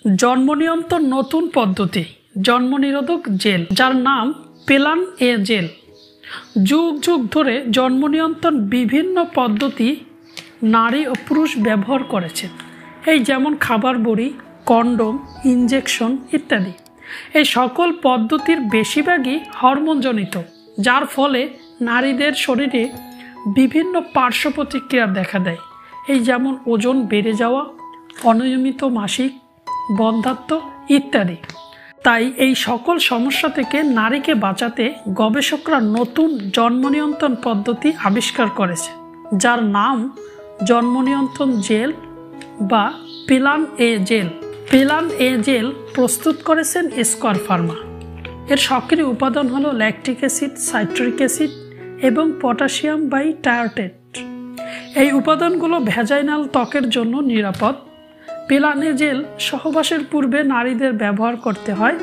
জন্ম নিয়ন্ত্রণ নতুন পদ্ধতি জন্ম নিরোধক জেল, যার নাম পেলান এ জেল। যুগ যুগ ধরে জন্ম নিয়ন্ত্রণ বিভিন্ন পদ্ধতি নারী ও পুরুষ ব্যবহার করেছেন, এই যেমন খাবার বড়ি, কন্ডোম, ইনজেকশন ইত্যাদি। এই সকল পদ্ধতির বেশিরভাগই হরমোনজনিত, যার ফলে নারীদের শরীরে বিভিন্ন পার্শ্ব প্রতিক্রিয়া দেখা দেয়, এই যেমন ওজন বেড়ে যাওয়া, অনিয়মিত মাসিক, বন্ধ্যাত্ব ইত্যাদি। তাই এই সকল সমস্যা থেকে নারীকে বাঁচাতে গবেষকরা নতুন জন্ম নিয়ন্ত্রণ পদ্ধতি আবিষ্কার করেছে, যার নাম জন্ম নিয়ন্ত্রণ জেল বা পেলান এ জেল। পেলান এ জেল প্রস্তুত করেছেন স্কোয়ার ফার্মা। এর সক্রিয় উপাদান হলো ল্যাকটিক অ্যাসিড, সাইট্রিক অ্যাসিড এবং পটাশিয়াম বাইটায়োটেট। এই উপাদানগুলো ভ্যাজাইনাল ত্বকের জন্য নিরাপদ। পেলান এ জেল সহবাসের পূর্বে নারীদের ব্যবহার করতে হয়,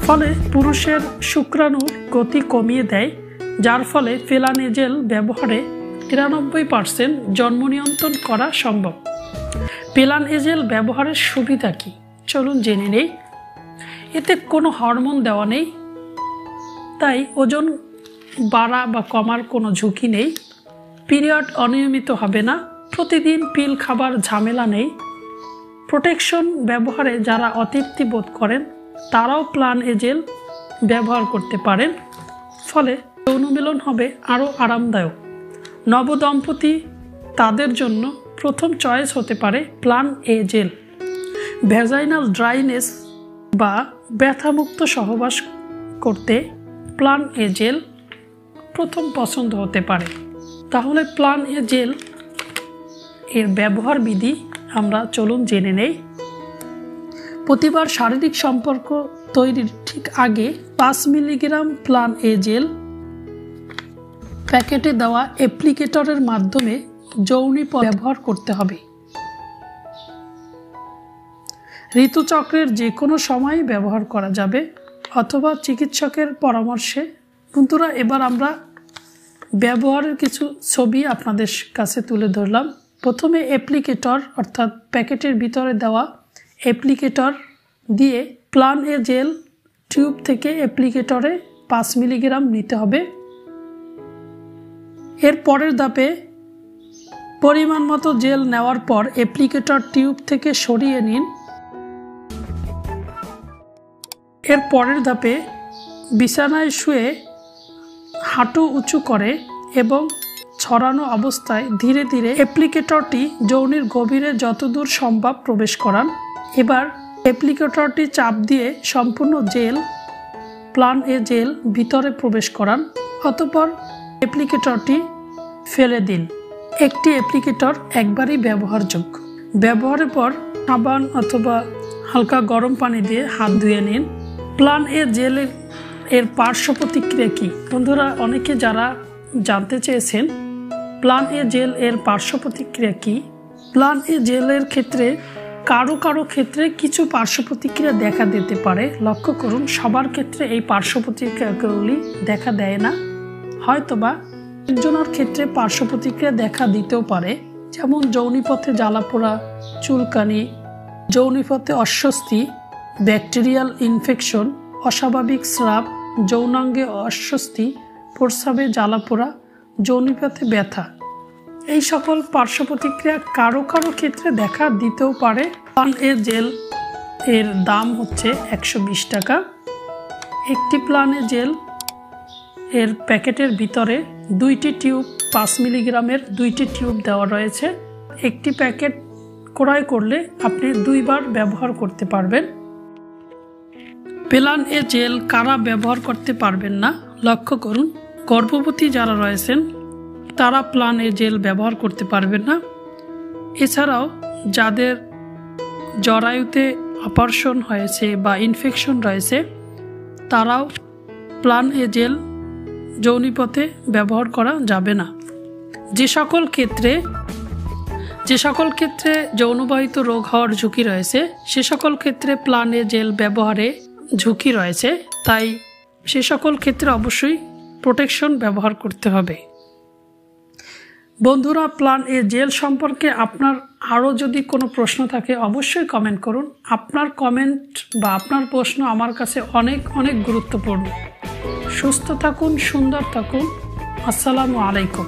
ফলে পুরুষের শুক্রাণুর গতি কমিয়ে দেয়, যার ফলে পেলান এ জেল ব্যবহারে 93% জন্ম নিয়ন্ত্রণ করা সম্ভব। পেলান এ জেল ব্যবহারের সুবিধা কি চলুন জেনে নেই। এতে কোনো হরমোন দেওয়া নেই, তাই ওজন বাড়া বা কমার কোনো ঝুঁকি নেই। পিরিয়ড অনিয়মিত হবে না, প্রতিদিন পিল খাবার ঝামেলা নেই। প্রোটেকশন ব্যবহারে যারা অতৃপ্তি বোধ করেন তারাও পেলান এ জেল ব্যবহার করতে পারেন, ফলে যৌন মিলন হবে আরও আরামদায়ক। নবদম্পতি তাদের জন্য প্রথম চয়েস হতে পারে পেলান এ জেল। ভ্যাজাইনাল ড্রাইনেস বা ব্যথামুক্ত সহবাস করতে পেলান এ জেল প্রথম পছন্দ হতে পারে। তাহলে পেলান এ জেল এর ব্যবহার বিধি আমরা চলুন জেনে নেই। প্রতিবার শারীরিক সম্পর্ক তৈরির ঠিক আগে 5 মিলিগ্রাম পেলান এ জেল প্যাকেটে দেওয়া অ্যাপ্লিকেটরের মাধ্যমে যৌনিক ব্যবহার করতে হবে। ঋতুচক্রের যে কোনো সময় ব্যবহার করা যাবে অথবা চিকিৎসকের পরামর্শে। বন্ধুরা, এবার আমরা ব্যবহারের কিছু ছবি আপনাদের কাছে তুলে ধরলাম। প্রথমে অ্যাপ্লিকেটর অর্থাৎ প্যাকেটের ভিতরে দেওয়া অ্যাপ্লিকেটর দিয়ে পেলান এ জেল টিউব থেকে অ্যাপ্লিকেটরে 5 মিলিগ্রাম নিতে হবে। এর পরের ধাপে পরিমাণ মতো জেল নেওয়ার পর অ্যাপ্লিকেটর টিউব থেকে সরিয়ে নিন। এর পরের ধাপে বিছানায় শুয়ে হাঁটু উঁচু করে এবং ছড়ানো অবস্থায় ধীরে ধীরে অ্যাপ্লিকেটরটি যৌনির গভীরে যতদূর সম্ভব প্রবেশ করান। এবার অ্যাপ্লিকেটরটি চাপ দিয়ে সম্পূর্ণ জেল পেলান এ জেল ভিতরে প্রবেশ করান, অতঃপর অ্যাপ্লিকেটরটি ফেলে দিন। একটি অ্যাপ্লিকেটর একবারই ব্যবহারযোগ্য। ব্যবহারের পর সাবান অথবা হালকা গরম পানি দিয়ে হাত ধুয়ে নিন। পেলান এ জেলের এর পার্শ্ব প্রতিক্রিয়া কী? বন্ধুরা, অনেকে যারা জানতে চেয়েছেন পেলান এ জেল এর পার্শ্ব প্রতিক্রিয়া কী। পেলান এ জেলের ক্ষেত্রে কারো কারো ক্ষেত্রে কিছু পার্শ্ব প্রতিক্রিয়া দেখা দিতে পারে। লক্ষ্য করুন, সবার ক্ষেত্রে এই পার্শ্ব প্রতিক্রিয়াগুলি দেখা দেয় না। হয়তোবা একজনের ক্ষেত্রে পার্শ্ব প্রতিক্রিয়া দেখা দিতেও পারে, যেমন যৌনিপথে জ্বালাপোড়া, চুলকানি, যৌনিপথে অস্বস্তি, ব্যাকটেরিয়াল ইনফেকশন, অস্বাভাবিক স্রাব, যৌনাঙ্গে অস্বস্তি, প্রস্রাবে জ্বালাপোড়া, যৌনিপথে ব্যথা। এই সকল পার্শ্ব প্রতিক্রিয়া কারো কারো ক্ষেত্রে দেখা দিতেও পারে। পেলান এ জেল এর দাম হচ্ছে 120 টাকা। একটি পেলান এ জেল এর প্যাকেটের ভিতরে 2টি টিউব 5 মিলিগ্রামের 2টি টিউব দেওয়া রয়েছে। একটি প্যাকেট ক্রয় করলে আপনি 2 বার ব্যবহার করতে পারবেন। পেলান এ জেল কারা ব্যবহার করতে পারবেন না? লক্ষ্য করুন, গর্ভবতী যারা রয়েছেন তারা পেলান এ জেল ব্যবহার করতে পারবেন না। এছাড়াও যাদের জরায়ুতে অপারেশন হয়েছে বা ইনফেকশন রয়েছে তারাও পেলান এ জেল যৌনিপথে ব্যবহার করা যাবে না। যে সকল ক্ষেত্রে যৌনবাহিত রোগ হওয়ার ঝুঁকি রয়েছে সে সকল ক্ষেত্রে পেলান এ জেল ব্যবহারে ঝুঁকি রয়েছে, তাই সে সকল ক্ষেত্রে অবশ্যই প্রোটেকশন ব্যবহার করতে হবে। বন্ধুরা, প্ল্যান এ জেল সম্পর্কে আপনার আরও যদি কোনো প্রশ্ন থাকে অবশ্যই কমেন্ট করুন। আপনার কমেন্ট বা আপনার প্রশ্ন আমার কাছে অনেক অনেক গুরুত্বপূর্ণ। সুস্থ থাকুন, সুন্দর থাকুন। আসসালামু আলাইকুম।